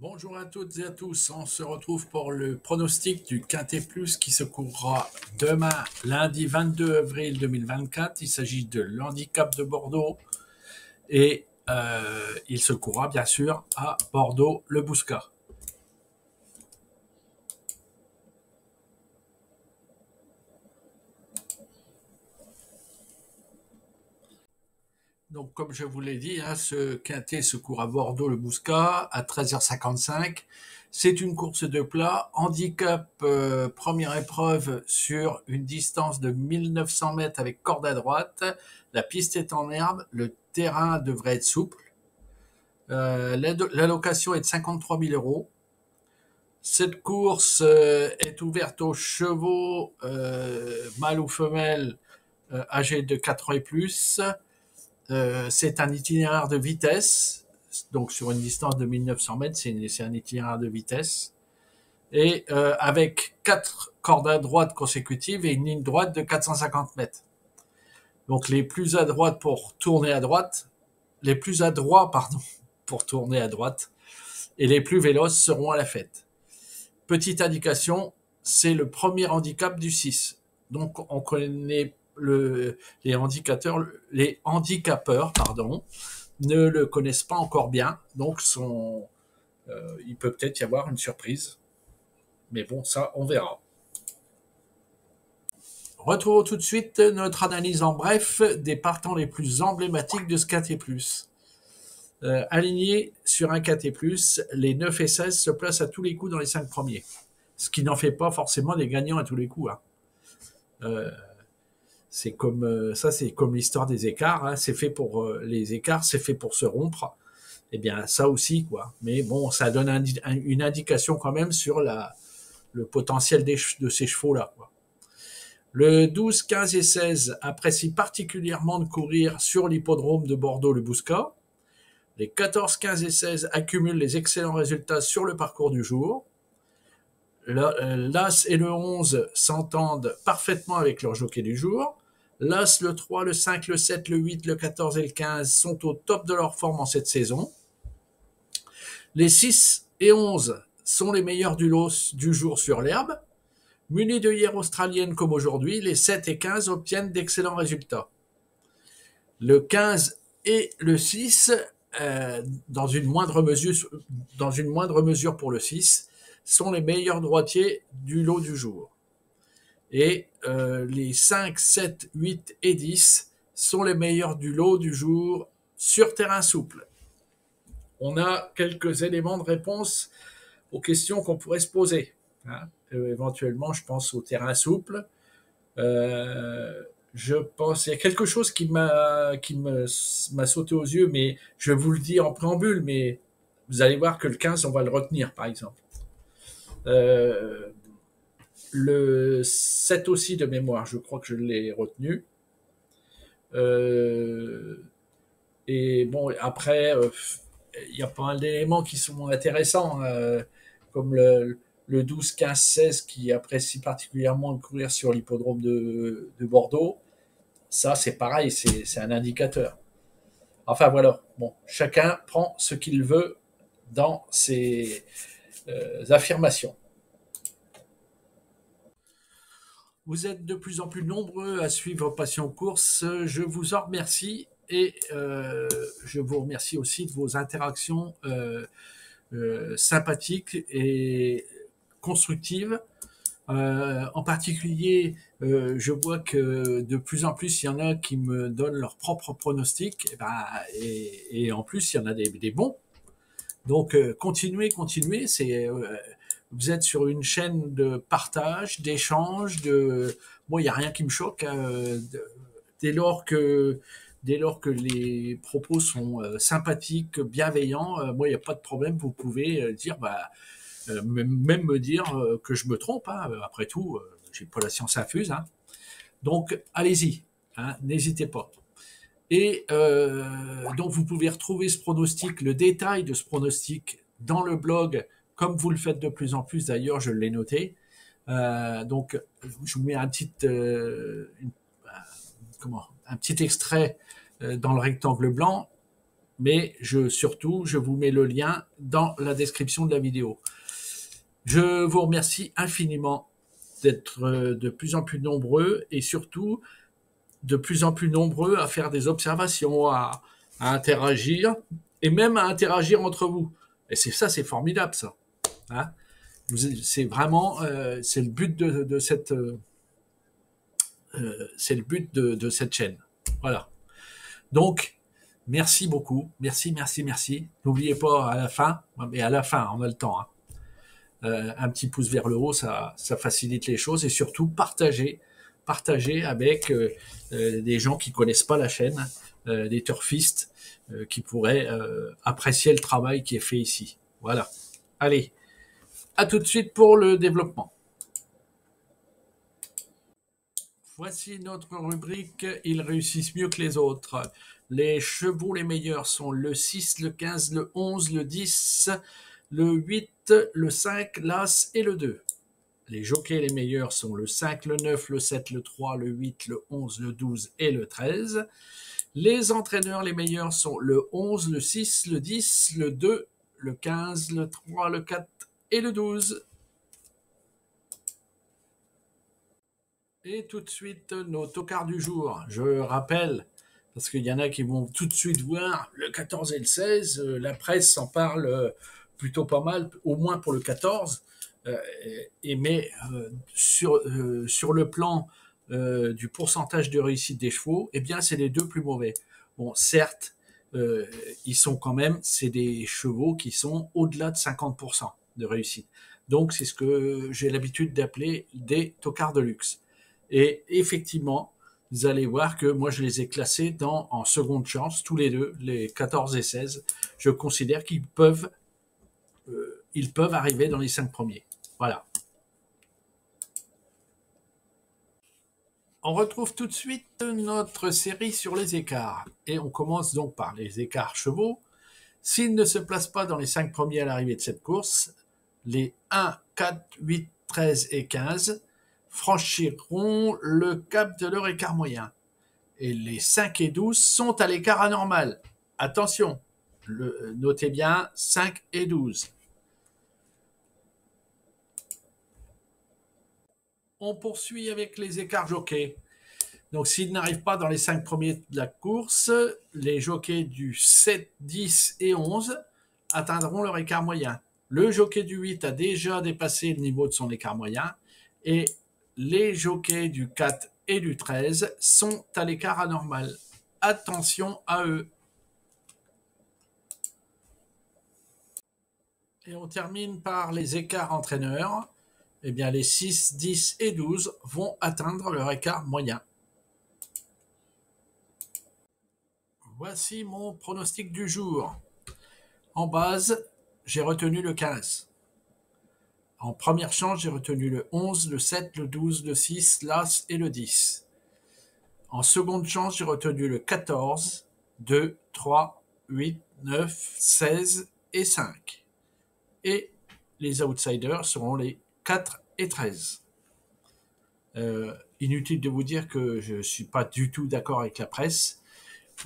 Bonjour à toutes et à tous, on se retrouve pour le pronostic du Quintet Plus qui se courra demain, lundi 22 avril 2024. Il s'agit de l'handicap de Bordeaux et il se courra bien sûr à Bordeaux-le Bouscat. Donc, comme je vous l'ai dit, ce quintet se court à Bordeaux-le-Bouscat à 13h55. C'est une course de plat, handicap première épreuve sur une distance de 1900 mètres avec corde à droite. La piste est en herbe, le terrain devrait être souple. L'allocation est de 53 000 euros. Cette course est ouverte aux chevaux mâles ou femelles âgés de 4 ans et plus. C'est un itinéraire de vitesse, donc sur une distance de 1900 mètres, c'est un itinéraire de vitesse, et avec 4 cordes à droite consécutives et une ligne droite de 450 mètres. Donc les plus à droite pour tourner à droite, les plus adroits, pardon, pour tourner à droite, et les plus véloces seront à la fête. Petite indication, c'est le premier handicap du 6. Donc on connaît les handicapeurs, ne le connaissent pas encore bien, donc il peut peut-être y avoir une surprise. Mais bon, ça, on verra. Retrouvons tout de suite notre analyse en bref des partants les plus emblématiques de ce Quintet Plus. Alignés sur un Quintet Plus, les 9 et 16 se placent à tous les coups dans les 5 premiers. Ce qui n'en fait pas forcément des gagnants à tous les coups. C'est comme l'histoire des écarts. C'est fait pour les écarts, c'est fait pour se rompre. Eh bien, ça aussi, quoi. Mais bon, ça donne une indication quand même sur le potentiel de ces chevaux-là, quoi. Le 12, 15 et 16 apprécient particulièrement de courir sur l'hippodrome de Bordeaux-le-Bouscat. Les 14, 15 et 16 accumulent les excellents résultats sur le parcours du jour. L'As et le 11 s'entendent parfaitement avec leur jockey du jour. L'As, le 3, le 5, le 7, le 8, le 14 et le 15 sont au top de leur forme en cette saison. Les 6 et 11 sont les meilleurs du lot du jour sur l'herbe. Munis de hier australienne comme aujourd'hui, les 7 et 15 obtiennent d'excellents résultats. Le 15 et le 6, dans une moindre mesure pour le 6, sont les meilleurs droitiers du lot du jour. Et les 5, 7, 8 et 10 sont les meilleurs du lot du jour sur terrain souple. On a quelques éléments de réponse aux questions qu'on pourrait se poser. Éventuellement, je pense au terrain souple. Je pense, il y a quelque chose qui m'a sauté aux yeux, mais je vais vous le dire en préambule, mais vous allez voir que le 15, on va le retenir, par exemple. Le 7 aussi de mémoire, je crois que je l'ai retenu. Et bon, après, il y a pas mal d'éléments qui sont intéressants, comme le 12, 15, 16 qui apprécie particulièrement de courir sur l'hippodrome de Bordeaux. Ça, c'est pareil, c'est un indicateur. Enfin voilà, bon, chacun prend ce qu'il veut dans ses affirmations. Vous êtes de plus en plus nombreux à suivre Passion Course. Je vous en remercie et je vous remercie aussi de vos interactions sympathiques et constructives. En particulier, je vois que de plus en plus, il y en a qui me donnent leurs propres pronostics. Et en plus, il y en a des bons. Donc, continuez. Vous êtes sur une chaîne de partage, d'échange, Moi, il n'y a rien qui me choque. Dès lors que les propos sont sympathiques, bienveillants, moi, il n'y a pas de problème. Vous pouvez dire, même me dire que je me trompe. Après tout, j'ai pas la science infuse. Donc, allez-y. N'hésitez pas. Et donc, vous pouvez retrouver ce pronostic, le détail de ce pronostic dans le blog, comme vous le faites de plus en plus d'ailleurs, je l'ai noté. Donc, je vous mets un petit extrait dans le rectangle blanc. mais surtout, je vous mets le lien dans la description de la vidéo. Je vous remercie infiniment d'être de plus en plus nombreux et surtout de plus en plus nombreux à faire des observations, à interagir et même à interagir entre vous. Et c'est formidable ça. Hein, c'est vraiment, c'est le but de cette, c'est le but de cette chaîne. Voilà. Donc, merci beaucoup. Merci, merci, merci. N'oubliez pas à la fin, mais à la fin, on a le temps. Hein. Un petit pouce vers le haut, ça facilite les choses et surtout partagez avec des gens qui connaissent pas la chaîne, des turfistes qui pourraient apprécier le travail qui est fait ici. Voilà. Allez, à tout de suite pour le développement. Voici notre rubrique « Ils réussissent mieux que les autres ». Les chevaux les meilleurs sont le 6, le 15, le 11, le 10, le 8, le 5, l'As et le 2. Les jockeys les meilleurs sont le 5, le 9, le 7, le 3, le 8, le 11, le 12 et le 13. Les entraîneurs les meilleurs sont le 11, le 6, le 10, le 2, le 15, le 3, le 4 et le 12. Et tout de suite, nos tocards du jour. Je rappelle, parce qu'il y en a qui vont tout de suite voir le 14 et le 16, la presse en parle plutôt pas mal, au moins pour le 14, mais sur le plan du pourcentage de réussite des chevaux, eh bien, c'est les deux plus mauvais. Bon, certes, ils sont quand même, c'est des chevaux qui sont au-delà de 50% de réussite. Donc, c'est ce que j'ai l'habitude d'appeler des tocards de luxe. Et effectivement, vous allez voir que moi, je les ai classés en seconde chance, tous les deux, les 14 et 16. Je considère qu'ils peuvent arriver dans les 5 premiers. Voilà. On retrouve tout de suite notre série sur les écarts. Et on commence donc par les écarts chevaux. S'ils ne se placent pas dans les 5 premiers à l'arrivée de cette course, les 1, 4, 8, 13 et 15 franchiront le cap de leur écart moyen. Et les 5 et 12 sont à l'écart anormal. Attention, notez bien 5 et 12. On poursuit avec les écarts jockeys. Donc s'ils n'arrivent pas dans les 5 premiers de la course, les jockeys du 7, 10 et 11 atteindront leur écart moyen. Le jockey du 8 a déjà dépassé le niveau de son écart moyen et les jockeys du 4 et du 13 sont à l'écart anormal. Attention à eux. Et on termine par les écarts entraîneurs. Eh bien, les 6, 10 et 12 vont atteindre leur écart moyen. Voici mon pronostic du jour. En base, j'ai retenu le 15. En première chance, j'ai retenu le 11, le 7, le 12, le 6, l'As et le 10. En seconde chance, j'ai retenu le 14, 2, 3, 8, 9, 16 et 5. Et les outsiders seront les 4 et 13. Inutile de vous dire que je ne suis pas du tout d'accord avec la presse,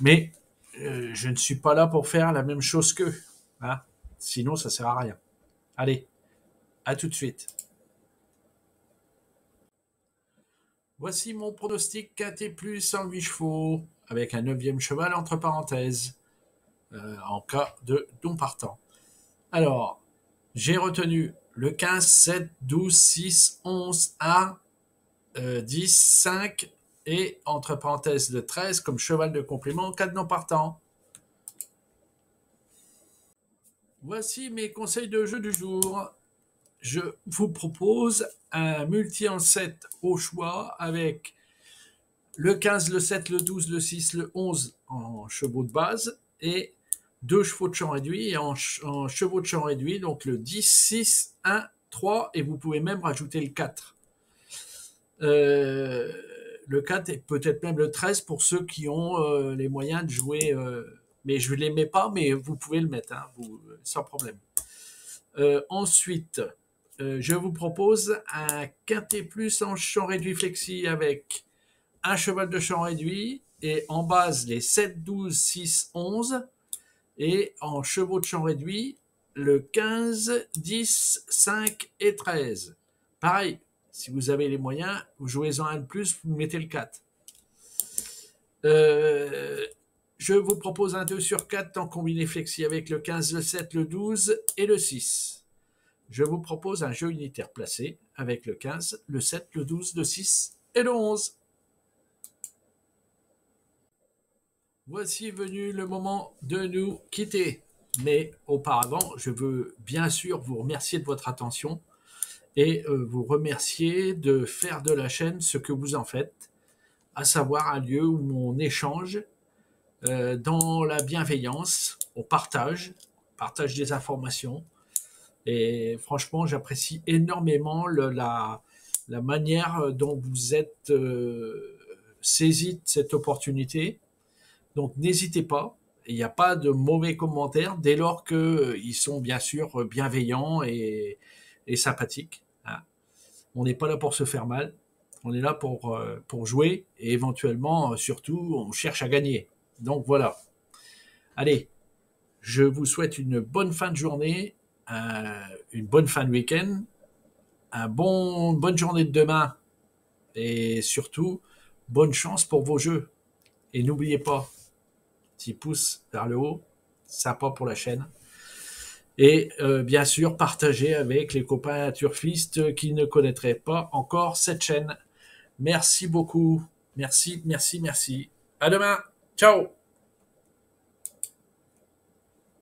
mais je ne suis pas là pour faire la même chose qu'eux. Hein, sinon, ça ne sert à rien. Allez, à tout de suite. Voici mon pronostic quinté plus en 8 chevaux, avec un 9e cheval entre parenthèses, en cas de don partant. Alors, j'ai retenu le 15, 7, 12, 6, 11, 1, 10, 5 et entre parenthèses le 13 comme cheval de complément en cas de non partant. Voici mes conseils de jeu du jour. Je vous propose un multi en 7 au choix avec le 15, le 7, le 12, le 6, le 11 en chevaux de base et 2 chevaux de champ réduit et en chevaux de champ réduit, donc le 10, 6, 1, 3 et vous pouvez même rajouter le 4. Le 4 et peut-être même le 13 pour ceux qui ont les moyens de jouer, mais je ne les mets pas, mais vous pouvez le mettre, hein, sans problème. Ensuite, je vous propose un quinté plus en champ réduit flexi avec un cheval de champ réduit et en base les 7, 12, 6, 11 Et en chevaux de champ réduit, le 15, 10, 5 et 13. Pareil, si vous avez les moyens, vous jouez-en un de plus, vous mettez le 4. Je vous propose un 2 sur 4 en combiné flexi avec le 15, le 7, le 12 et le 6. Je vous propose un jeu unitaire placé avec le 15, le 7, le 12, le 6 et le 11. Voici venu le moment de nous quitter. Mais auparavant, je veux bien sûr vous remercier de votre attention et vous remercier de faire de la chaîne ce que vous en faites, à savoir un lieu où on échange dans la bienveillance, on partage des informations. Et franchement, j'apprécie énormément la manière dont vous êtes saisi de cette opportunité. Donc n'hésitez pas, il n'y a pas de mauvais commentaires dès lors qu'ils sont bien sûr bienveillants et sympathiques. Hein. On n'est pas là pour se faire mal, on est là pour jouer et éventuellement, surtout, on cherche à gagner. Donc voilà. Allez, je vous souhaite une bonne fin de journée, une bonne fin de week-end, bonne journée de demain et surtout, bonne chance pour vos jeux. Et n'oubliez pas, petit pouce vers le haut, sympa pour la chaîne. Et bien sûr, partagez avec les copains turfistes qui ne connaîtraient pas encore cette chaîne. Merci beaucoup. Merci, merci, merci. À demain. Ciao.